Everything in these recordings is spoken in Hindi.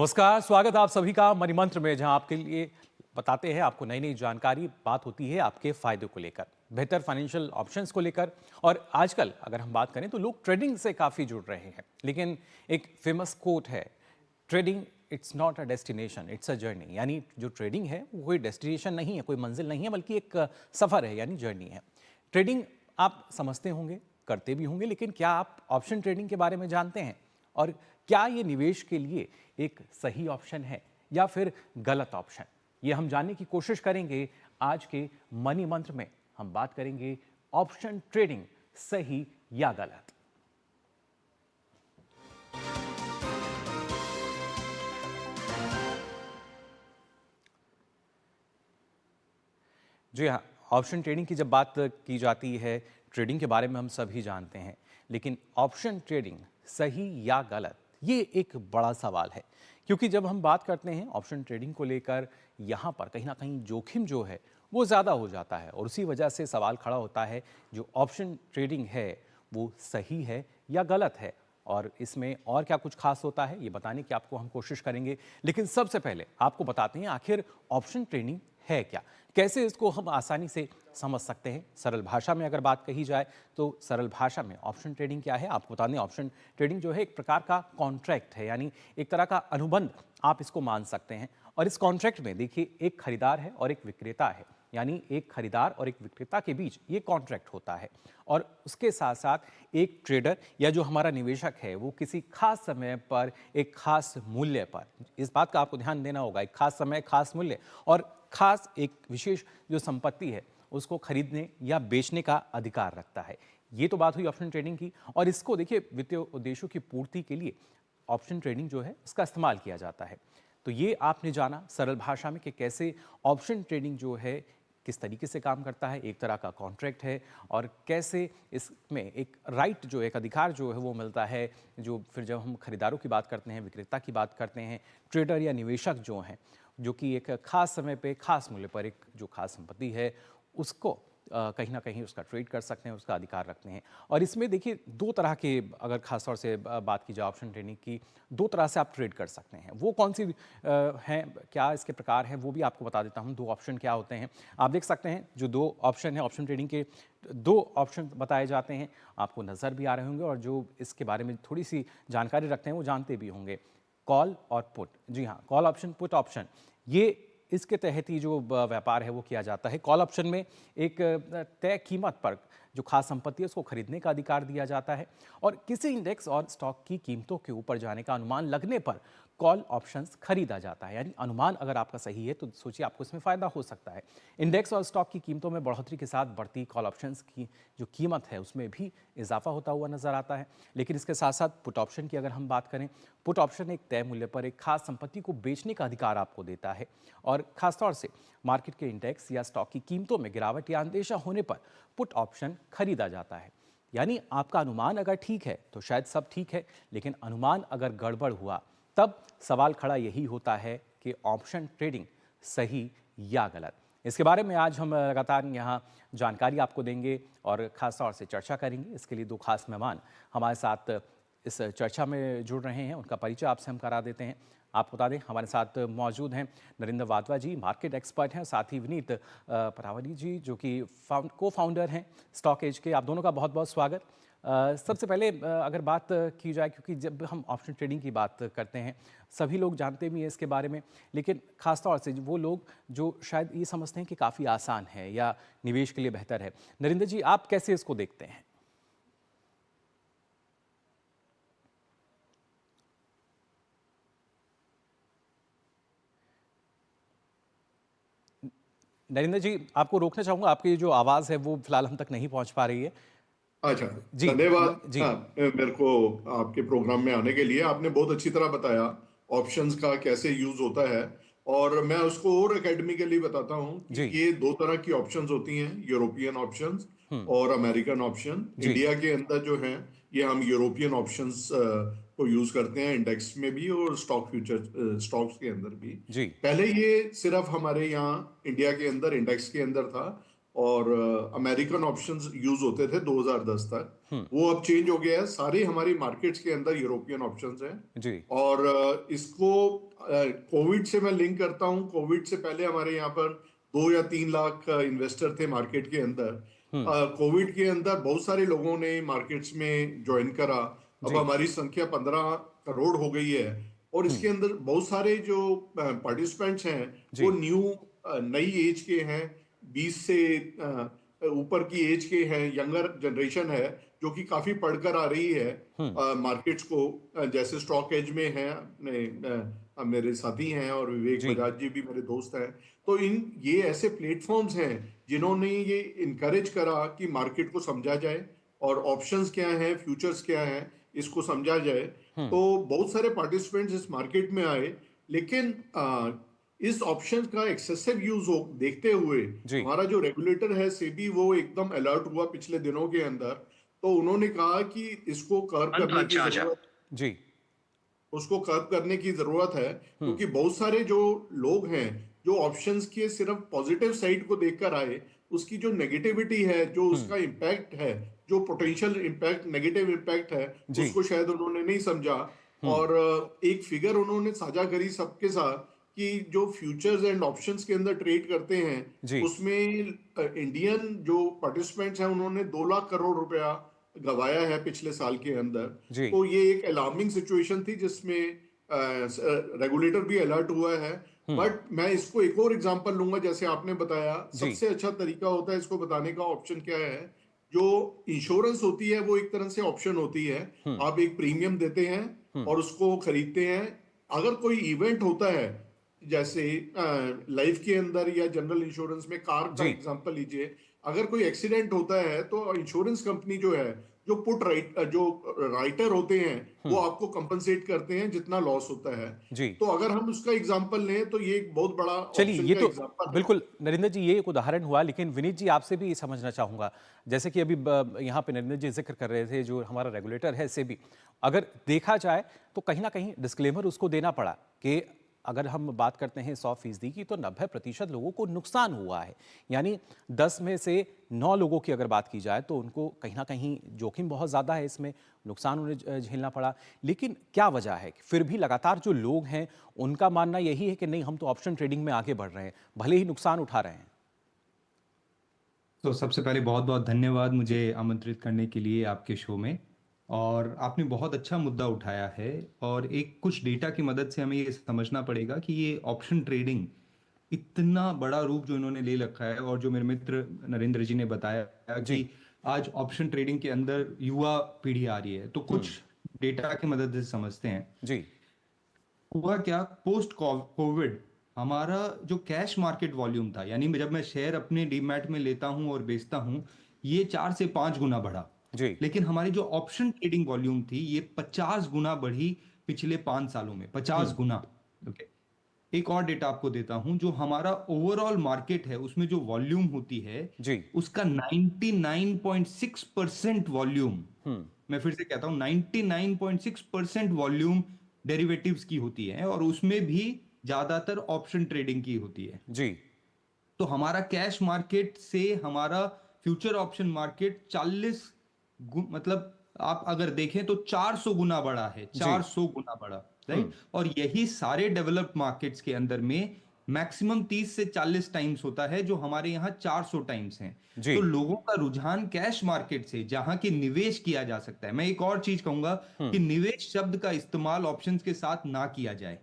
नमस्कार, स्वागत आप सभी का मनी मंत्र में, जहां आपके लिए बताते हैं आपको नई नई जानकारी। बात होती है आपके फायदे को लेकर, बेहतर फाइनेंशियल ऑप्शंस को लेकर। और आजकल अगर हम बात करें तो लोग ट्रेडिंग से काफ़ी जुड़ रहे हैं। लेकिन एक फेमस कोट है, trading it's not a destination, it's a journey. यानी जो ट्रेडिंग है वो कोई डेस्टिनेशन नहीं है, कोई मंजिल नहीं है, बल्कि एक सफ़र है, यानी जर्नी है। ट्रेडिंग आप समझते होंगे, करते भी होंगे, लेकिन क्या आप ऑप्शन ट्रेडिंग के बारे में जानते हैं? और क्या ये निवेश के लिए एक सही ऑप्शन है या फिर गलत ऑप्शन? ये हम जानने की कोशिश करेंगे आज के मनी मंत्र में। हम बात करेंगे ऑप्शन ट्रेडिंग सही या गलत। जी हाँ, ऑप्शन ट्रेडिंग की जब बात की जाती है, ट्रेडिंग के बारे में हम सभी जानते हैं, लेकिन ऑप्शन ट्रेडिंग सही या गलत, ये एक बड़ा सवाल है। क्योंकि जब हम बात करते हैं ऑप्शन ट्रेडिंग को लेकर, यहाँ पर कहीं ना कहीं जोखिम जो है वो ज़्यादा हो जाता है, और उसी वजह से सवाल खड़ा होता है जो ऑप्शन ट्रेडिंग है वो सही है या गलत है। और इसमें और क्या कुछ खास होता है, ये बताने की आपको हम कोशिश करेंगे। लेकिन सबसे पहले आपको बताते हैं आखिर ऑप्शन ट्रेडिंग है क्या, कैसे इसको हम आसानी से समझ सकते हैं। सरल भाषा में अगर बात कही जाए तो सरल भाषा में ऑप्शन ट्रेडिंग क्या है आपको बता दें। ऑप्शन ट्रेडिंग जो है एक प्रकार का कॉन्ट्रैक्ट है, यानी एक तरह का अनुबंध आप इसको मान सकते हैं। और इस कॉन्ट्रैक्ट में देखिए, एक खरीदार है और एक विक्रेता है, यानी एक खरीदार और एक विक्रेता के बीच ये कॉन्ट्रैक्ट होता है। और उसके साथ साथ एक ट्रेडर या जो हमारा निवेशक है वो किसी खास समय पर एक खास मूल्य पर, इस बात का आपको ध्यान देना होगा, एक खास समय खास मूल्य और खास एक विशेष जो संपत्ति है उसको खरीदने या बेचने का अधिकार रखता है। ये तो बात हुई ऑप्शन ट्रेडिंग की। और इसको देखिए, वित्तीय उद्देश्यों की पूर्ति के लिए ऑप्शन ट्रेडिंग जो है उसका इस्तेमाल किया जाता है। तो ये आपने जाना सरल भाषा में कि कैसे ऑप्शन ट्रेडिंग जो है किस तरीके से काम करता है, एक तरह का कॉन्ट्रैक्ट है, और कैसे इसमें एक राइट जो एक अधिकार जो है वो मिलता है। जो फिर जब हम खरीदारों की बात करते हैं, विक्रेता की बात करते हैं, ट्रेडर या निवेशक जो हैं, जो कि एक खास समय पे खास मूल्य पर एक जो खास संपत्ति है उसको कहीं ना कहीं उसका ट्रेड कर सकते हैं, उसका अधिकार रखते हैं। और इसमें देखिए दो तरह के, अगर खास तौर से बात की जाए ऑप्शन ट्रेडिंग की, दो तरह से आप ट्रेड कर सकते हैं। वो कौन सी हैं, क्या इसके प्रकार हैं, वो भी आपको बता देता हूं। दो ऑप्शन क्या होते हैं आप देख सकते हैं। जो दो ऑप्शन है ऑप्शन ट्रेडिंग के, दो ऑप्शन बताए जाते हैं, आपको नज़र भी आ रहे होंगे, और जो इसके बारे में थोड़ी सी जानकारी रखते हैं वो जानते भी होंगे। कॉल और पुट, जी हाँ, कॉल ऑप्शन, पुट ऑप्शन, ये इसके तहत ही जो व्यापार है वो किया जाता है। कॉल ऑप्शन में एक तय कीमत पर जो खास संपत्ति है उसको खरीदने का अधिकार दिया जाता है, और किसी इंडेक्स और स्टॉक की कीमतों के ऊपर जाने का अनुमान लगने पर कॉल ऑप्शंस खरीदा जाता है। यानी अनुमान अगर आपका सही है तो सोचिए आपको इसमें फायदा हो सकता है। इंडेक्स और स्टॉक की कीमतों में बढ़ोतरी के साथ बढ़ती कॉल ऑप्शंस की जो कीमत है उसमें भी इजाफा होता हुआ नजर आता है। लेकिन इसके साथ साथ पुट ऑप्शन की अगर हम बात करें, पुट ऑप्शन एक तय मूल्य पर एक खास संपत्ति को बेचने का अधिकार आपको देता है, और खासतौर से मार्केट के इंडेक्स या स्टॉक की कीमतों में गिरावट या अंदेशा होने पर पुट ऑप्शन खरीदा जाता है। यानी आपका अनुमान अगर ठीक है तो शायद सब ठीक है, लेकिन अनुमान अगर गड़बड़ हुआ तब सवाल खड़ा यही होता है कि ऑप्शन ट्रेडिंग सही या गलत। इसके बारे में आज हम लगातार यहाँ जानकारी आपको देंगे और खास तौर से चर्चा करेंगे। इसके लिए दो खास मेहमान हमारे साथ इस चर्चा में जुड़ रहे हैं, उनका परिचय आपसे हम करा देते हैं। आपको बता दें हमारे साथ मौजूद हैं नरेंद्र वाधवा जी, मार्केट एक्सपर्ट हैं, साथ ही विनीत परावली जी जो कि को फाउंडर हैं स्टॉक एज के। आप दोनों का बहुत बहुत स्वागत। सबसे पहले अगर बात की जाए, क्योंकि जब हम ऑप्शन ट्रेडिंग की बात करते हैं सभी लोग जानते भी हैं इसके बारे में, लेकिन खासतौर से वो लोग जो शायद ये समझते हैं कि काफ़ी आसान है या निवेश के लिए बेहतर है। नरेंद्र जी, आप कैसे इसको देखते हैं? नरेंद्र जी, आपको रोकना चाहूंगा, आपकी जो आवाज़ है वो फिलहाल हम तक नहीं पहुंच पा रही है। अच्छा, जी धन्यवाद। जी। हाँ, मेरे को आपके प्रोग्राम में आने के लिए आपने बहुत अच्छी तरह बताया ऑप्शंस का कैसे यूज होता है। और मैं उसको और एकेडमिकली बताता हूँ कि जी। ये दो तरह की ऑप्शंस होती हैं, यूरोपियन ऑप्शंस हम्म। और अमेरिकन ऑप्शन। जी। इंडिया के अंदर जो है ये हम यूरोपियन ऑप्शंस को यूज करते हैं, इंडेक्स में भी और स्टॉक फ्यूचर स्टॉक्स के अंदर भी। जी। पहले ये सिर्फ हमारे यहाँ इंडिया के अंदर इंडेक्स के अंदर था, और अमेरिकन ऑप्शंस यूज होते थे 2010 तक। वो अब चेंज हो गया है, सारी हमारी मार्केट्स के अंदर यूरोपियन ऑप्शंस हैं। जी। और इसको कोविड से मैं लिंक करता हूँ। कोविड से पहले हमारे यहाँ पर 2 या 3 लाख इन्वेस्टर थे मार्केट के अंदर। कोविड के अंदर बहुत सारे लोगों ने मार्केट्स में ज्वाइन करा। अब जी। हमारी संख्या 15 करोड़ हो गई है। और इसके अंदर बहुत सारे जो पार्टिसिपेंट्स हैं वो जी। नई एज के हैं, 20 से ऊपर की एज के हैं, यंगर जनरेशन है जो कि काफी पढ़कर आ रही है मार्केट्स को। जैसे स्टॉक एज में है अपने मेरे साथी हैं, और विवेक जी। बजाज जी भी मेरे दोस्त हैं। तो ये ऐसे प्लेटफॉर्म्स हैं जिन्होंने ये इनकरेज करा कि मार्केट को समझा जाए और ऑप्शंस क्या हैं, फ्यूचर्स क्या हैं, इसको समझा जाए। तो बहुत सारे पार्टिसिपेंट्स इस मार्केट में आए। लेकिन इस ऑप्शन का एक्सेसिव यूज हो देखते हुए जी। हमारा जो रेगुलेटर है सेबी, वो एकदम अलर्ट हुआ पिछले दिनों के अंदर। तो उन्होंने कहा कि इसको कर्व करने की जरूरत, जी। उसको कर्व करने की जरूरत है, क्योंकि बहुत सारे जो लोग हैं जो ऑप्शंस के सिर्फ पॉजिटिव साइड को देखकर आए, उसकी जो नेगेटिविटी है, जो उसका इम्पैक्ट है, जो पोटेंशियल इम्पैक्ट, नेगेटिव इम्पैक्ट है, जी। उसको शायद उन्होंने नहीं समझा। और एक फिगर उन्होंने साझा करी सबके साथ कि जो फ्यूचर्स एंड ऑप्शंस के अंदर ट्रेड करते हैं जी। उसमें इंडियन जो पार्टिसिपेंट्स हैं उन्होंने 2 लाख करोड़ रुपया गवाया है पिछले साल के अंदर। जी। तो ये एक अलार्मिंग सिचुएशन थी जिसमें रेगुलेटर भी अलर्ट हुआ है। बट मैं इसको एक और एग्जांपल लूंगा। जैसे आपने बताया, जी। सबसे अच्छा तरीका होता है इसको बताने का, ऑप्शन क्या है। जो इंश्योरेंस होती है वो एक तरह से ऑप्शन होती है। आप एक प्रीमियम देते हैं और उसको खरीदते हैं। अगर कोई इवेंट होता है, जैसे लाइफ के अंदर या जनरल इंश्योरेंस में, कार का जी। एग्जांपल लीजिए, अगर कोई एक्सीडेंट होता है तो इंश्योरेंस कंपनी जो है, जो पुट राइट जो राइटर होते हैं, वो आपको कंपनसेट करते हैं जितना लॉस होता है। जी। तो अगर हम उसका एग्जांपल लें तो ये एक बहुत बड़ा चलिए, ऑप्शन ये का तो एग्जांपल है। बिल्कुल नरेंद्र जी, ये एक उदाहरण हुआ, लेकिन विनीत जी आपसे भी ये समझना चाहूँगा, जैसे कि अभी यहाँ पे नरेंद्र जी जिक्र कर रहे थे, जो हमारा रेगुलेटर है सेबी, अगर देखा जाए तो कहीं ना कहीं डिस्क्लेमर उसको देना पड़ा कि अगर हम बात करते हैं 100% की, तो 90% लोगों को नुकसान हुआ है। यानी 10 में से 9 लोगों की अगर बात की जाए तो उनको कहीं ना कहीं जोखिम बहुत ज़्यादा है, इसमें नुकसान उन्हें झेलना पड़ा। लेकिन क्या वजह है कि फिर भी लगातार जो लोग हैं उनका मानना यही है कि नहीं, हम तो ऑप्शन ट्रेडिंग में आगे बढ़ रहे हैं, भले ही नुकसान उठा रहे हैं। तो सबसे पहले बहुत बहुत धन्यवाद जी। मुझे आमंत्रित करने के लिए आपके शो में। और आपने बहुत अच्छा मुद्दा उठाया है, और एक कुछ डेटा की मदद से हमें ये समझना पड़ेगा कि ये ऑप्शन ट्रेडिंग इतना बड़ा रूप जो इन्होंने ले रखा है, और जो मेरे मित्र नरेंद्र जी ने बताया जी। कि आज ऑप्शन ट्रेडिंग के अंदर युवा पीढ़ी आ रही है। तो कुछ डेटा की मदद से समझते हैं। जी। हुआ क्या, पोस्ट कोविड हमारा जो कैश मार्केट वॉल्यूम था, यानी जब मैं शेयर अपने डीमैट में लेता हूं और बेचता हूं, ये 4 से 5 गुना बढ़ा। जी। लेकिन हमारी जो ऑप्शन ट्रेडिंग वॉल्यूम थी, ये 50 गुना बढ़ी पिछले 5 सालों में, 50 गुना। ओके, एक और डेटा आपको देता हूं। जो हमारा ओवरऑल मार्केट है उसमें जो वॉल्यूम होती है, जी। उसका 99.6% वॉल्यूम, मैं फिर से कहता हूं 99.6% वॉल्यूम डेरिवेटिव्स की होती है, और उसमें भी ज्यादातर ऑप्शन ट्रेडिंग की होती है। जी। तो हमारा कैश मार्केट से हमारा फ्यूचर ऑप्शन मार्केट मतलब आप अगर देखें तो 400 गुना बड़ा है, जी। 400 गुना बड़ा, राइट। और यही सारे डेवलप्ड मार्केट्स के अंदर में मैक्सिमम 30 से 40 टाइम्स होता है, जो हमारे यहाँ 400 टाइम्स हैं। जी। तो लोगों का रुझान कैश मार्केट से, जहां की निवेश किया जा सकता है। मैं एक और चीज कहूंगा कि निवेश शब्द का इस्तेमाल ऑप्शंस के साथ ना किया जाए,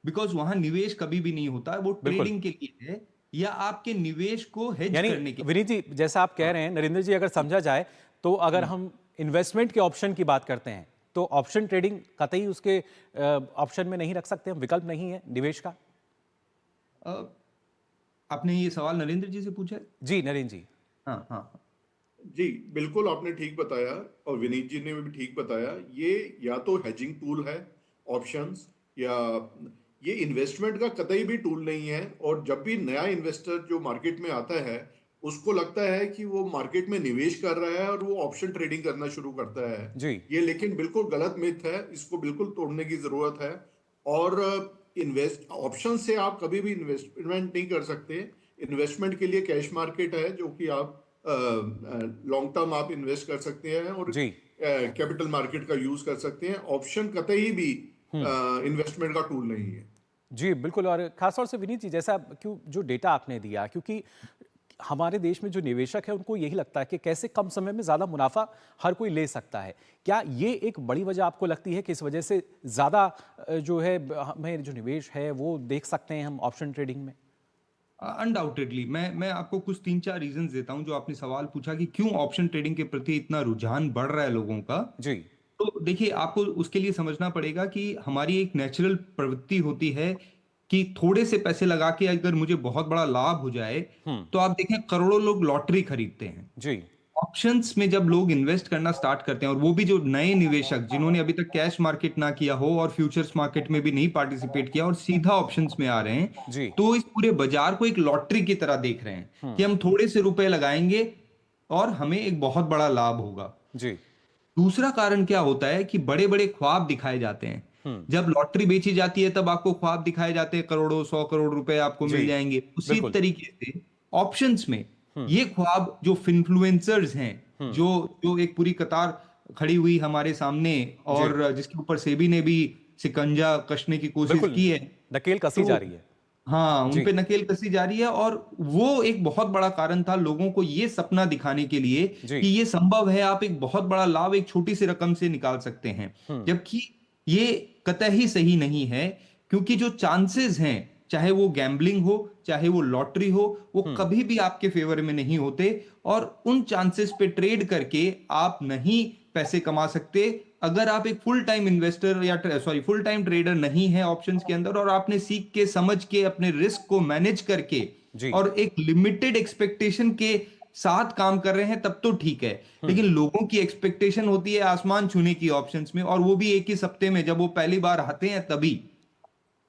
बिकॉज वहां निवेश कभी भी नहीं होता है, वो बिल्कुल। ट्रेडिंग के लिए है, या आपके निवेश को हेज यानी करने के लिए। विनीत जी, जैसा आप कह रहे हैं, नरेंद्र जी, अगर समझा जाए तो अगर हम इन्वेस्टमेंट के ऑप्शन की बात करते हैं तो ऑप्शन ट्रेडिंग कतई उसके ऑप्शन में नहीं रख सकते हम, विकल्प नहीं है निवेश का। अ, आपने ये सवाल नरेंद्र जी से पूछा है? जी नरेंद्र जी। हाँ हाँ हाँ। जी बिल्कुल, आपने ठीक बताया और विनीत जी ने भी ठीक बताया। ये या तो हेजिंग टूल है ऑप्शंस, या ये इन्वेस्टमेंट का कतई भी टूल नहीं है। और जब भी नया इन्वेस्टर जो मार्केट में आता है, उसको लगता है कि वो मार्केट में निवेश कर रहा है और वो ऑप्शन ट्रेडिंग करना शुरू करता है। जी। ये लेकिन बिल्कुल गलत मिथ है, इसको बिल्कुल तोड़ने की जरूरत है। और इन्वेस्ट ऑप्शन से आप कभी भी इन्वेस्टमेंट नहीं कर सकते। इन्वेस्टमेंट के लिए कैश मार्केट है जो कि आप लॉन्ग टर्म आप इन्वेस्ट कर सकते हैं और जी कैपिटल मार्केट का यूज कर सकते हैं। ऑप्शन कतई भी इन्वेस्टमेंट का टूल नहीं है। जी बिल्कुल। और खासतौर से विनीत जी, जैसा क्यों जो डेटा आपने दिया, क्योंकि हमारे देश में जो निवेशक है उनको यही लगता है कि कैसे कम समय में ज़्यादा मुनाफा हर कोई ले सकता है। क्या ये एक बड़ी वजह आपको लगती है कि इस वजह से ज़्यादा जो है हमें जो निवेश है वो देख सकते हैं हम ऑप्शन ट्रेडिंग में? अनडाउटेडली मैं आपको कुछ 3-4 रीजंस देता हूं। जो आपने सवाल पूछा कि क्यों ऑप्शन ट्रेडिंग के प्रति इतना रुझान बढ़ रहा है लोगों का, जी तो देखिए आपको उसके लिए समझना पड़ेगा कि हमारी एक नेचुरल प्रवृत्ति होती है कि थोड़े से पैसे लगा के अगर मुझे बहुत बड़ा लाभ हो जाए, तो आप देखें करोड़ों लोग लॉटरी खरीदते हैं। जी ऑप्शंस में जब लोग इन्वेस्ट करना स्टार्ट करते हैं, और वो भी जो नए निवेशक जिन्होंने अभी तक कैश मार्केट ना किया हो और फ्यूचर्स मार्केट में भी नहीं पार्टिसिपेट किया और सीधा ऑप्शंस में आ रहे हैं, जी तो इस पूरे बाजार को एक लॉटरी की तरह देख रहे हैं कि हम थोड़े से रुपए लगाएंगे और हमें एक बहुत बड़ा लाभ होगा। जी दूसरा कारण क्या होता है कि बड़े बड़े ख्वाब दिखाए जाते हैं। जब लॉटरी बेची जाती है तब आपको ख्वाब दिखाए जाते हैं, करोड़ों 100 करोड़ रुपए आपको जी मिल जाएंगे। उसी बिल्कुल तरीके से ऑप्शंस में ये ख्वाब जो इन्फ्लुएंसर्स हैं, जो जो एक पूरी कतार खड़ी हुई हमारे सामने जी और जिसके ऊपर सेबी ने भी शिकंजा कसने की कोशिश बिल्कुल, की है, नकेल कसी तो जा रही है। हाँ, उन जी पे नकेल कसी जा रही है। और वो एक बहुत बड़ा कारण था लोगों को ये सपना दिखाने के लिए जी कि ये संभव है, आप एक बहुत बड़ा लाभ एक छोटी सी रकम से निकाल सकते हैं। जबकि ये कतई सही नहीं है, क्योंकि जो चांसेस हैं, चाहे वो गैम्बलिंग हो चाहे वो लॉटरी हो, वो कभी भी आपके फेवर में नहीं होते। और उन चांसेस पे ट्रेड करके आप नहीं पैसे कमा सकते अगर आप एक फुल टाइम इन्वेस्टर या फुल टाइम ट्रेडर नहीं है ऑप्शंस के अंदर, और आपने सीख के समझ के अपने रिस्क को मैनेज करके जी और एक लिमिटेड एक्सपेक्टेशन के साथ काम कर रहे हैं, तब तो ठीक है। लेकिन लोगों की एक्सपेक्टेशन होती है आसमान छूने की ऑप्शंस में, और वो भी एक ही सप्ते में, जब वो पहली बार आते हैं तभी।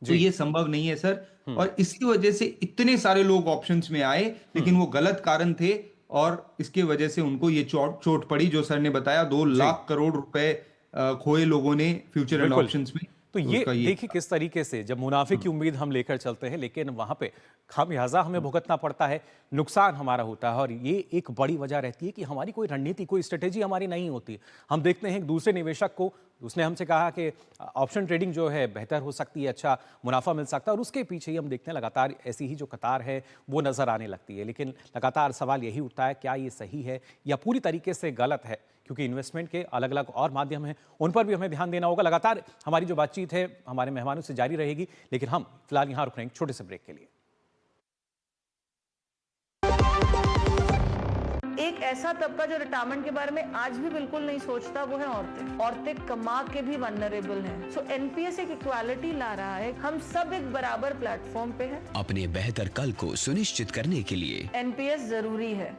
तो जी ये संभव नहीं है सर। और इसी वजह से इतने सारे लोग ऑप्शंस में आए, लेकिन वो गलत कारण थे, और इसके वजह से उनको ये चोट पड़ी जो सर ने बताया। 2 जी लाख करोड़ रुपए खोए लोगों ने फ्यूचर एंड बिल्कुल। ऑप्शंस में। तो तो ये उसका ये देखिए किस तरीके से जब मुनाफे की उम्मीद हम लेकर चलते हैं, लेकिन वहां पे खामियाजा हमें भुगतना पड़ता है, नुकसान हमारा होता है। और ये एक बड़ी वजह रहती है कि हमारी कोई रणनीति, कोई स्ट्रेटेजी हमारी नहीं होती। हम देखते हैं एक दूसरे निवेशक को, उसने हमसे कहा कि ऑप्शन ट्रेडिंग जो है बेहतर हो सकती है, अच्छा मुनाफा मिल सकता है, और उसके पीछे ही हम देखते हैं लगातार ऐसी ही जो कतार है वो नजर आने लगती है। लेकिन लगातार सवाल यही उठता है, क्या ये सही है या पूरी तरीके से गलत है? क्योंकि इन्वेस्टमेंट के अलग अलग और माध्यम हैं, उन पर भी हमें ध्यान देना होगा। लगातार हमारी जो बातचीत है हमारे मेहमानों से जारी रहेगी, लेकिन हम फिलहाल यहाँ रुक रहे हैं छोटे से ब्रेक के लिए। एक ऐसा तबका जो रिटायरमेंट के बारे में आज भी बिल्कुल नहीं सोचता, वो है औरतें। औरतें कमा के भी वल्नरेबल हैं। सो एनपीएस एक इक्वालिटी ला रहा है, हम सब एक बराबर प्लेटफॉर्म पे हैं। अपने बेहतर कल को सुनिश्चित करने के लिए एनपीएस जरूरी है।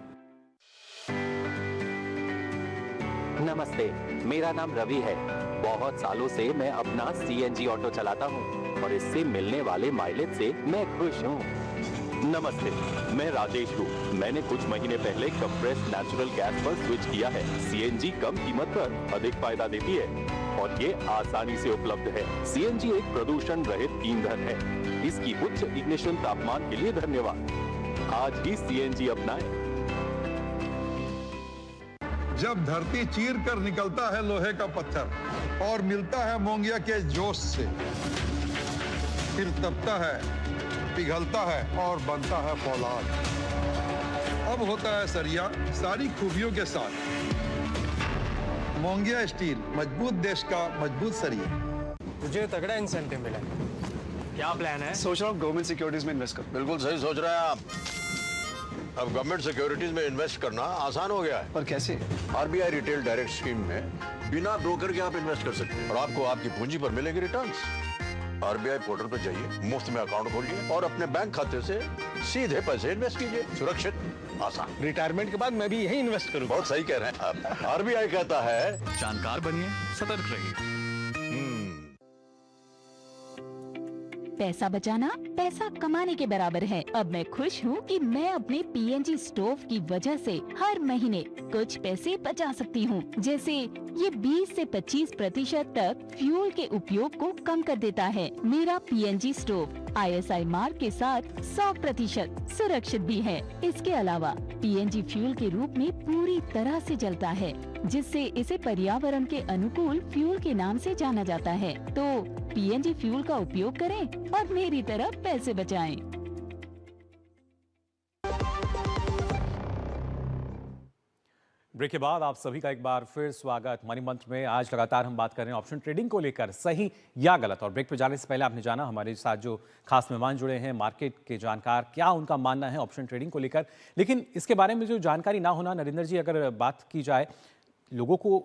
नमस्ते, मेरा नाम रवि है। बहुत सालों से मैं अपना सीएनजी ऑटो चलाता हूँ और इससे मिलने वाले माइलेज से मैं खुश हूँ। नमस्ते, मैं राजेश हूँ। मैंने कुछ महीने पहले कंप्रेस्ड नेचुरल गैस पर स्विच किया है। सीएनजी कम कीमत पर अधिक फायदा देती है और ये आसानी से उपलब्ध है। सीएनजी एक प्रदूषण रहित ईंधन है। इसकी उच्च इग्निशन तापमान के लिए धन्यवाद। आज ही सीएनजी अपनाएं। जब धरती चीर कर निकलता है लोहे का पत्थर और मिलता है मोंगिया के जोश से, फिर तपता है, पिघलता है और बनता है फौलाद। अब होता है सरिया सारी खूबियों के साथ। मोंगिया स्टील, मजबूत देश का मजबूत सरिया। मुझे तगड़ा इंसेंटिव मिला है। क्या प्लान है? सोच रहा हूँ गवर्नमेंट सिक्योरिटीज में इन्वेस्ट करूं। बिल्कुल सही सोच रहे हैं आप। अब गवर्नमेंट सिक्योरिटीज में इन्वेस्ट करना आसान हो गया है। पर कैसे? आरबीआई रिटेल डायरेक्ट स्कीम में बिना ब्रोकर के आप इन्वेस्ट कर सकते हैं और आपको आपकी पूंजी पर मिलेंगे रिटर्न्स। आरबीआई पोर्टल पर जाइए, मुफ्त में अकाउंट खोलिए और अपने बैंक खाते से सीधे पैसे इन्वेस्ट कीजिए। सुरक्षित, आसान। रिटायरमेंट के बाद मैं भी यही इन्वेस्ट करूंगा। बहुत सही कह रहे हैं आप। आरबीआई कहता है जानकार बनिए, सतर्क रहिए। पैसा बचाना पैसा कमाने के बराबर है। अब मैं खुश हूँ कि मैं अपने पीएनजी स्टोव की वजह से हर महीने कुछ पैसे बचा सकती हूँ। जैसे ये 20 से 25% तक फ्यूल के उपयोग को कम कर देता है। मेरा पीएनजी स्टोव ISI मार्क के साथ 100% सुरक्षित भी है। इसके अलावा PNG फ्यूल के रूप में पूरी तरह से जलता है, जिससे इसे पर्यावरण के अनुकूल फ्यूल के नाम से जाना जाता है। तो PNG फ्यूल का उपयोग करें और मेरी तरह पैसे बचाएं। ब्रेक के बाद आप सभी का एक बार फिर स्वागत मनी मंत्र में। आज लगातार हम बात कर रहे हैं ऑप्शन ट्रेडिंग को लेकर, सही या गलत। और ब्रेक पे जाने से पहले आपने जाना हमारे साथ जो खास मेहमान जुड़े हैं मार्केट के जानकार, क्या उनका मानना है ऑप्शन ट्रेडिंग को लेकर। लेकिन इसके बारे में जो जानकारी ना होना, नरेंद्र जी अगर बात की जाए, लोगों को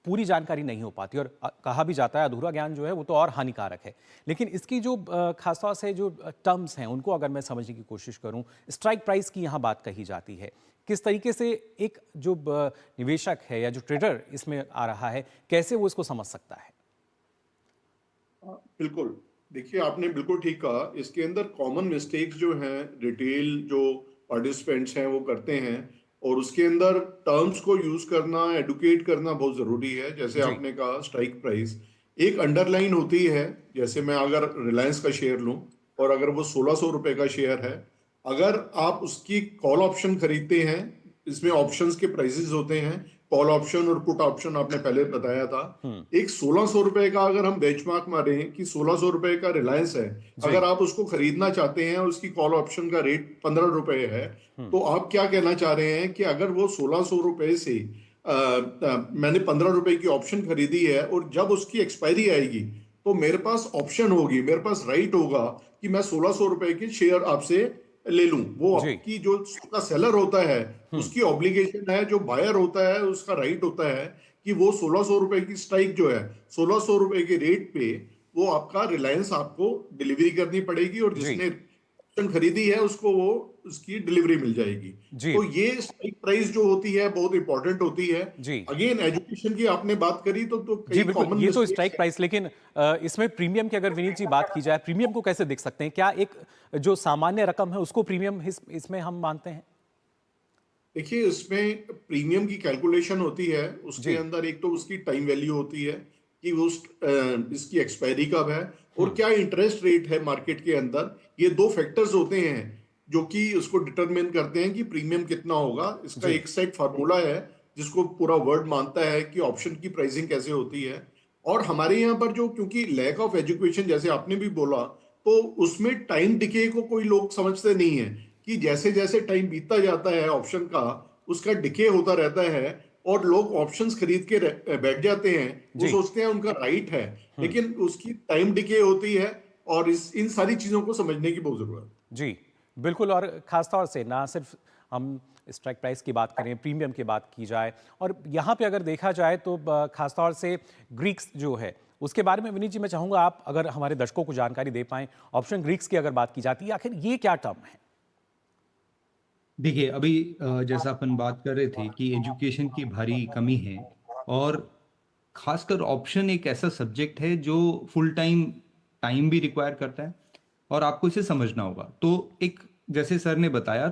पूरी जानकारी नहीं हो पाती और कहा भी जाता है अधूरा ज्ञान जो है वो तो और हानिकारक है। लेकिन इसकी जो खासतौर से जो टर्म्स हैं उनको अगर मैं समझने की कोशिश करूं, स्ट्राइक प्राइस की यहाँ बात कही जाती है, किस तरीके से एक जो निवेशक है या जो ट्रेडर इसमें आ रहा है, कैसे वो इसको समझ सकता है? बिल्कुल, देखिए आपने बिल्कुल ठीक कहा। इसके अंदर कॉमन मिस्टेक्स जो हैं रिटेल जो पार्टिसिपेंट्स हैं वो करते हैं, और उसके अंदर टर्म्स को यूज करना, एडुकेट करना बहुत जरूरी है। जैसे आपने कहा स्ट्राइक प्राइस एक अंडरलाइन होती है। जैसे मैं अगर रिलायंस का शेयर लूं और अगर वो 1600 रुपए का शेयर है, अगर आप उसकी कॉल ऑप्शन खरीदते हैं, इसमें ऑप्शंस के प्राइसेस होते हैं, कॉल ऑप्शन और पुट ऑप्शन आपने पहले बताया था। एक 1600 रुपए का अगर हम बेंचमार्क मारें कि 1600 रुपए का रिलायंस है, अगर आप उसको खरीदना चाहते हैं और उसकी कॉल ऑप्शन का रेट 15 रुपए है, तो आप क्या कहना चाह रहे हैं कि अगर वो 1600 रुपए से मैंने 15 रुपए की ऑप्शन खरीदी है और जब उसकी एक्सपायरी आएगी तो मेरे पास ऑप्शन होगी, मेरे पास राइट होगा कि मैं 1600 रुपए के शेयर आपसे ले लूं। वो आपकी जो उसका सेलर होता है उसकी ऑब्लिगेशन है, जो बायर होता है उसका राइट होता है कि वो 1600 रुपए की स्ट्राइक जो है 1600 रुपए के रेट पे वो आपका रिलायंस आपको डिलीवरी करनी पड़ेगी और जिसने ऑप्शन खरीदी है उसको वो उसकी डिलीवरी मिल जाएगी। तो ये स्ट्राइक प्राइस जो होती है बहुत इंपॉर्टेंट होती है। अगेन एजुकेशन की आपने बात करी तो कई कॉमन ये तो स्ट्राइक प्राइस, लेकिन इसमें प्रीमियम की अगर विनीत जी बात की जाए, प्रीमियम को कैसे देख सकते हैं? क्या एक जो सामान्य रकम है उसको प्रीमियम इसमें हम मानते हैं? देखिए इसमें प्रीमियम की कैलकुलेशन होती है, उसके अंदर एक तो उसकी टाइम वैल्यू होती है कि वो इसकी एक्सपायरी कब है और क्या इंटरेस्ट रेट है मार्केट के अंदर। ये दो फैक्टर्स होते हैं जो कि उसको डिटरमिन करते हैं कि प्रीमियम कितना होगा। इसका एक सेट फार्मूला है जिसको पूरा वर्ल्ड मानता है कि ऑप्शन की प्राइसिंग कैसे होती है। और हमारे यहाँ पर जो क्योंकि लैक ऑफ एजुकेशन जैसे आपने भी बोला, तो उसमें टाइम डिके को कोई लोग समझते नहीं है कि जैसे जैसे टाइम बीतता जाता है ऑप्शन का उसका डिके होता रहता है और लोग ऑप्शंस खरीद के बैठ जाते हैं। वो सोचते हैं उनका राइट है, लेकिन उसकी टाइम डिके होती है और इन सारी चीजों को समझने की बहुत जरूरत है। जी बिल्कुल, और खासतौर से ना सिर्फ हम स्ट्राइक प्राइस की बात करें, प्रीमियम की बात की जाए, और यहाँ पे अगर देखा जाए तो खासतौर से ग्रीक्स जो है उसके बारे में विनीत जी मैं चाहूंगा आप अगर हमारे दर्शकों को जानकारी दे पाएं। ऑप्शन ग्रीक्स की अगर बात की जाती है, आखिर ये क्या टर्म है? देखिए अभी जैसा अपन बात कर रहे थे कि एजुकेशन की भारी कमी है, और खासकर ऑप्शन एक ऐसा सब्जेक्ट है जो फुल टाइम भी रिक्वायर करता है और आपको इसे समझना होगा। तो एक जैसे सर ने बताया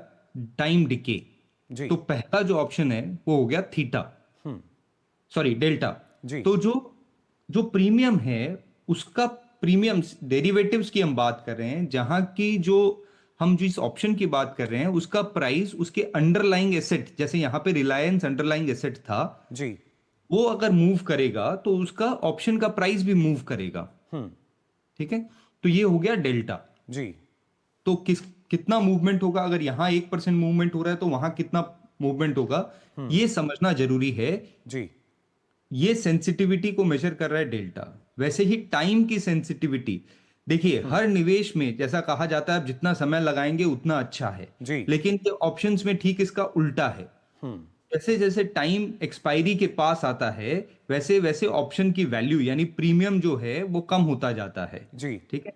टाइम डिके, तो पहला जो ऑप्शन है वो हो गया थीटा, सॉरी डेल्टा। तो जो प्रीमियम है उसका प्रीमियम डेरिवेटिव्स की हम बात कर रहे हैं, जहां की जो हम जिस ऑप्शन की बात कर रहे हैं उसका प्राइस उसके अंडरलाइंग एसेट, जैसे यहाँ पे रिलायंस अंडरलाइंग एसेट था जी, वो अगर मूव करेगा तो उसका ऑप्शन का प्राइस भी मूव करेगा। ठीक है, तो ये हो गया डेल्टा जी। तो कितना मूवमेंट होगा, अगर यहाँ 1% मूवमेंट हो रहा है तो वहां कितना मूवमेंट होगा, ये समझना जरूरी है जी। ये सेंसिटिविटी को मेजर कर रहा है डेल्टा। वैसे ही टाइम की सेंसिटिविटी, देखिए हर निवेश में जैसा कहा जाता है आप जितना समय लगाएंगे उतना अच्छा है जी। लेकिन ये ऑप्शंस में ठीक इसका उल्टा है। जैसे जैसे टाइम एक्सपायरी के पास आता है वैसे वैसे ऑप्शन की वैल्यू यानी प्रीमियम जो है वो कम होता जाता है जी। ठीक है,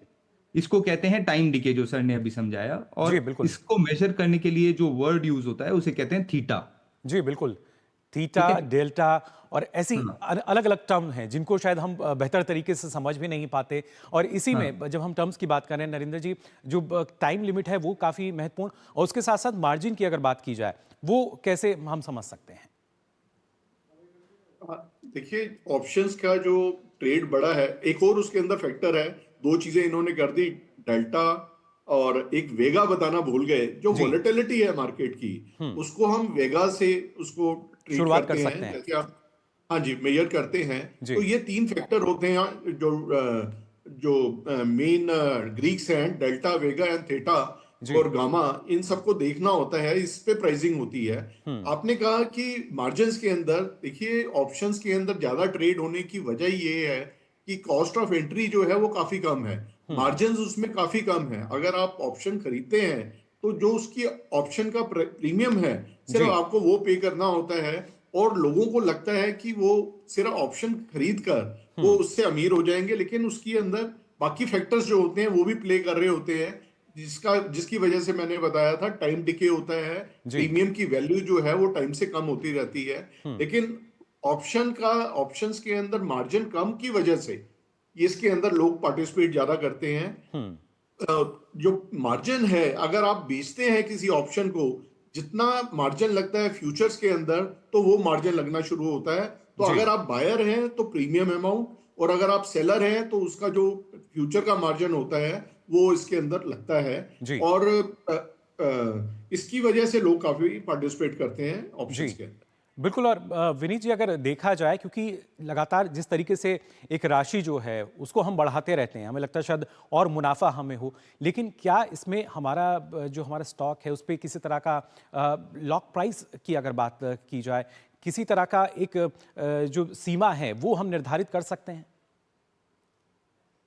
इसको कहते हैं टाइम डिके, जो सर ने अभी समझाया। और इसको मेजर करने के लिए जो वर्ड यूज होता है उसे कहते हैं थीटा जी। बिल्कुल, थीटा, डेल्टा और ऐसी अलग अलग टर्म हैं जिनको शायद हम बेहतर तरीके से समझ भी नहीं पाते। और इसी में जब हम टर्म्स की बात करें नरेंद्र जी, जो टाइम लिमिट है वो काफ़ी महत्वपूर्ण, और उसके साथ साथ मार्जिन की अगर बात की जाए वो कैसे हम समझ सकते हैं? देखिए ऑप्शंस का जो ट्रेड बड़ा है, एक और उसके अंदर फैक्टर है, दो चीजें इन्होंने कर दी, डेल्टा और एक वेगा बताना भूल गए, जो जी। वॉलेटिलिटी है मार्केट की, उसको हम वेगा से उसको ट्रीट शुरुआत कर करते सकते हैं, हैं। जैसे आप, हाँ जी, मेजर करते हैं। जी। तो ये 3 फैक्टर होते हैं जो मेन ग्रीक्स हैं, डेल्टा, वेगा एंड थीटा जी। और गामा, इन सबको देखना होता है, इस पे प्राइसिंग होती है। आपने कहा कि मार्जिन्स के अंदर, देखिए ऑप्शंस के अंदर ज्यादा ट्रेड होने की वजह ये है कि कॉस्ट ऑफ एंट्री जो है वो काफी कम है, मार्जिन्स उसमें काफी कम है। अगर आप ऑप्शन खरीदते हैं तो जो उसकी ऑप्शन का प्रीमियम है, सिर्फ जी। आपको वो पे करना होता है, और लोगों को लगता है कि वो सिर्फ ऑप्शन खरीद कर वो उससे अमीर हो जाएंगे, लेकिन उसके अंदर बाकी फैक्टर्स जो होते हैं वो भी प्ले कर रहे होते हैं, जिसकी वजह से मैंने बताया था टाइम डिके होता है, जी। प्रीमियम की वैल्यू जो है वो टाइम से कम होती रहती है। लेकिन ऑप्शंस के अंदर मार्जिन कम की वजह से इसके अंदर लोग पार्टिसिपेट ज्यादा करते हैं। जो मार्जिन है, अगर आप बेचते हैं किसी ऑप्शन को, जितना मार्जिन लगता है फ्यूचर्स के अंदर, तो वो मार्जिन लगना शुरू होता है। तो जी। अगर आप बायर हैं तो प्रीमियम अमाउंट, और अगर आप सेलर हैं तो उसका जो फ्यूचर का मार्जिन होता है वो इसके अंदर लगता है। जी। और इसकी वजह से लोग काफी पार्टिसिपेट करते हैं ऑप्शंस जी। के अंदर। बिल्कुल। और विनीत जी, अगर देखा जाए, क्योंकि लगातार जिस तरीके से एक राशि जो है उसको हम बढ़ाते रहते हैं, हमें लगता है शायद और मुनाफा हमें हो, लेकिन क्या इसमें हमारा जो हमारा स्टॉक है उस पर किसी तरह का लॉक प्राइस की अगर बात की जाए, किसी तरह का एक जो सीमा है वो हम निर्धारित कर सकते हैं?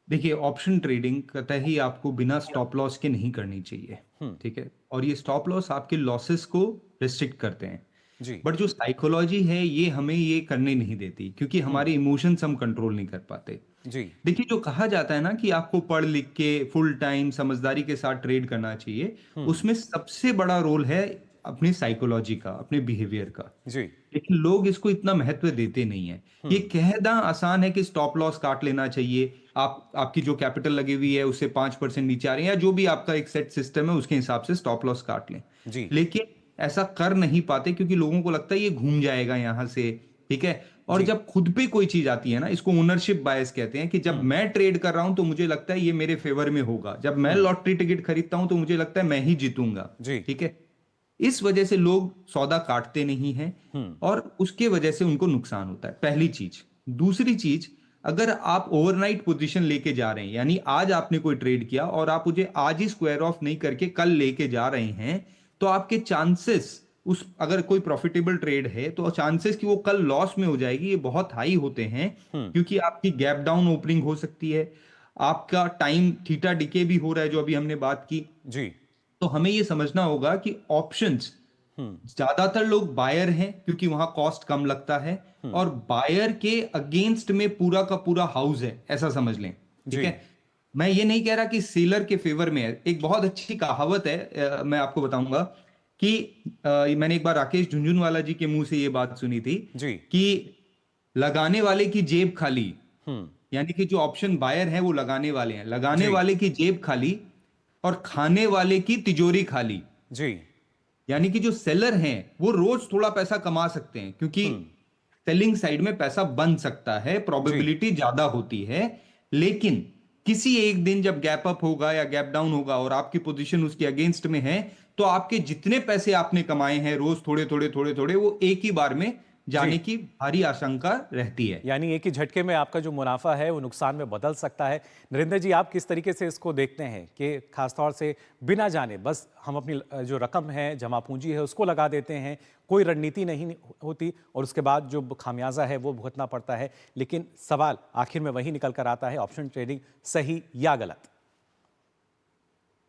देखिए, ऑप्शन ट्रेडिंग कतई आपको बिना स्टॉप लॉस के नहीं करनी चाहिए, ठीक है। और ये स्टॉप लॉस आपके लॉसेस को रिस्ट्रिक्ट करते हैं, जी। बट जो साइकोलॉजी है ये हमें ये करने नहीं देती, क्योंकि हमारे इमोशंस हम कंट्रोल नहीं कर पाते। जी। देखिए, जो कहा जाता है ना कि आपको पढ़ लिख के फुल टाइम समझदारी के साथ ट्रेड करना चाहिए, उसमें सबसे बड़ा रोल है अपनी साइकोलॉजी का, अपने बिहेवियर का। जी। लेकिन लोग इसको इतना महत्व देते नहीं है। ये कहना आसान है कि स्टॉप लॉस काट लेना चाहिए, आपकी जो कैपिटल लगी हुई है उससे 5% नीचे आ रही है, या जो भी आपका एक सेट सिस्टम है उसके हिसाब से स्टॉप लॉस काट लें। जी। लेकिन ऐसा कर नहीं पाते, क्योंकि लोगों को लगता है ये घूम जाएगा यहां से, ठीक है। और जी। जब खुद पे कोई चीज आती है ना, इसको ओनरशिप बायस कहते हैं, कि जब मैं ट्रेड कर रहा हूं तो मुझे लगता है ये मेरे फेवर में होगा, जब मैं लॉटरी टिकट खरीदता हूं तो मुझे लगता है मैं ही जीतूंगा, जी। ठीक है। इस वजह से लोग सौदा काटते नहीं हैं, और उसके वजह से उनको नुकसान होता है, पहली चीज। दूसरी चीज, अगर आप ओवरनाइट पोजीशन लेके जा रहे हैं, यानी आज आपने कोई ट्रेड किया और आप मुझे आज ही स्क्वायर ऑफ नहीं करके कल लेके जा रहे हैं, तो आपके चांसेस, उस अगर कोई प्रॉफिटेबल ट्रेड है तो चांसेस कि वो कल लॉस में हो जाएगी ये बहुत हाई होते हैं, क्योंकि आपकी गैप डाउन ओपनिंग हो सकती है, आपका टाइम थीटा डिके भी हो रहा है जो अभी हमने बात की। जी। तो हमें ये समझना होगा कि ऑप्शंस, ज्यादातर लोग बायर हैं क्योंकि वहां कॉस्ट कम लगता है, और बायर के अगेंस्ट में पूरा का पूरा हाउस है, ऐसा समझ लें, ठीक है। मैं ये नहीं कह रहा कि सेलर के फेवर में है। एक बहुत अच्छी कहावत है, मैं आपको बताऊंगा कि मैंने एक बार राकेश झुंझुनवाला जी के मुंह से ये बात सुनी थी जी। कि लगाने वाले की जेब खाली, यानी कि जो ऑप्शन बायर है वो लगाने वाले हैं, लगाने वाले की जेब खाली और खाने वाले की तिजोरी खाली। जी। यानी कि जो सेलर हैं वो रोज थोड़ा पैसा कमा सकते हैं, क्योंकि सेलिंग साइड में पैसा बन सकता है, प्रोबेबिलिटी ज्यादा होती है। लेकिन किसी एक दिन जब गैप अप होगा या गैप डाउन होगा और आपकी पोजीशन उसके अगेंस्ट में है, तो आपके जितने पैसे आपने कमाए हैं रोज थोड़े थोड़े थोड़े थोड़े, वो एक ही बार में जाने की भारी आशंका रहती है। यानी एक ही झटके में आपका जो मुनाफा है वो नुकसान में बदल सकता है। नरेंद्र जी, आप किस तरीके से इसको देखते हैं कि खासतौर से बिना जाने बस हम अपनी जो रकम है, जमा पूंजी है, उसको लगा देते हैं, कोई रणनीति नहीं होती, और उसके बाद जो खामियाजा है वो भुगतना पड़ता है। लेकिन सवाल आखिर में वही निकल कर आता है, ऑप्शन ट्रेडिंग सही या गलत?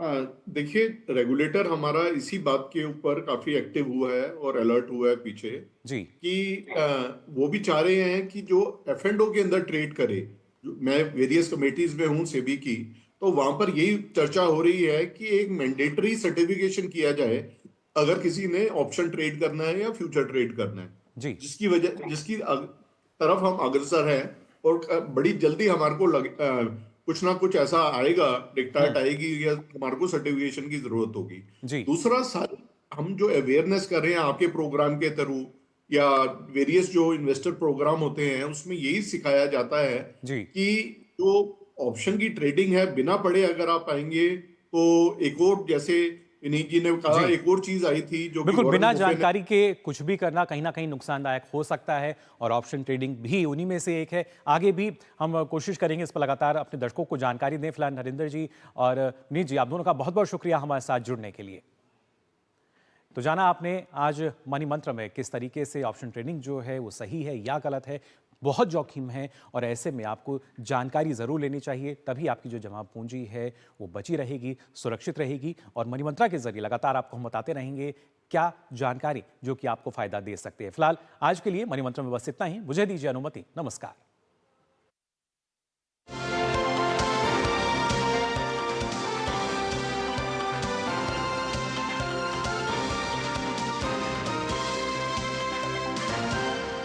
देखिए, रेगुलेटर हमारा इसी बात के ऊपर काफी एक्टिव हुआ है और अलर्ट हुआ है पीछे जी कि वो भी चाह रहे हैं कि जो F&O के अंदर ट्रेड करे। मैं वेरियस कमेटीज में हूँ सेबी की, तो वहां पर यही चर्चा हो रही है कि एक मैंडेटरी सर्टिफिकेशन किया जाए अगर किसी ने ऑप्शन ट्रेड करना है या फ्यूचर ट्रेड करना है, जी। जिसकी तरफ हम अग्रसर हैं, और बड़ी जल्दी हमारे को कुछ ना कुछ ऐसा आएगा, डिक्टेट आएगी, या हमारे को सर्टिफिकेशन की जरूरत होगी। दूसरा, हम जो अवेयरनेस कर रहे हैं आपके प्रोग्राम के थ्रू या वेरियस जो इन्वेस्टर प्रोग्राम होते हैं, उसमें यही सिखाया जाता है कि जो ऑप्शन की ट्रेडिंग है, बिना पढ़े अगर आप आएंगे तो एक और, जैसे विनीत जी ने कहा, जी। एक और चीज आई थी जो कि बिल्कुल, वॉरेन बिना बफे ने- जानकारी के कुछ भी करना कहीं ना कहीं नुकसानदायक हो सकता है और ऑप्शन ट्रेडिंग भी उन्हीं में से एक है। आगे भी हम कोशिश करेंगे इस पर लगातार अपने दर्शकों को जानकारी दें। फिलहाल नरेंद्र जी और विनीत जी, आप दोनों का बहुत बहुत शुक्रिया हमारे साथ जुड़ने के लिए। तो जाना आपने आज मनी मंत्र में किस तरीके से ऑप्शन ट्रेडिंग जो है वो सही है या गलत है, बहुत जोखिम है और ऐसे में आपको जानकारी जरूर लेनी चाहिए, तभी आपकी जो जमा पूंजी है वो बची रहेगी, सुरक्षित रहेगी। और मनी मंत्रा के जरिए लगातार आपको हम बताते रहेंगे क्या जानकारी जो कि आपको फायदा दे सकते हैं। फिलहाल आज के लिए मनी मंत्र में बस इतना ही। मुझे दीजिए अनुमति। नमस्कार।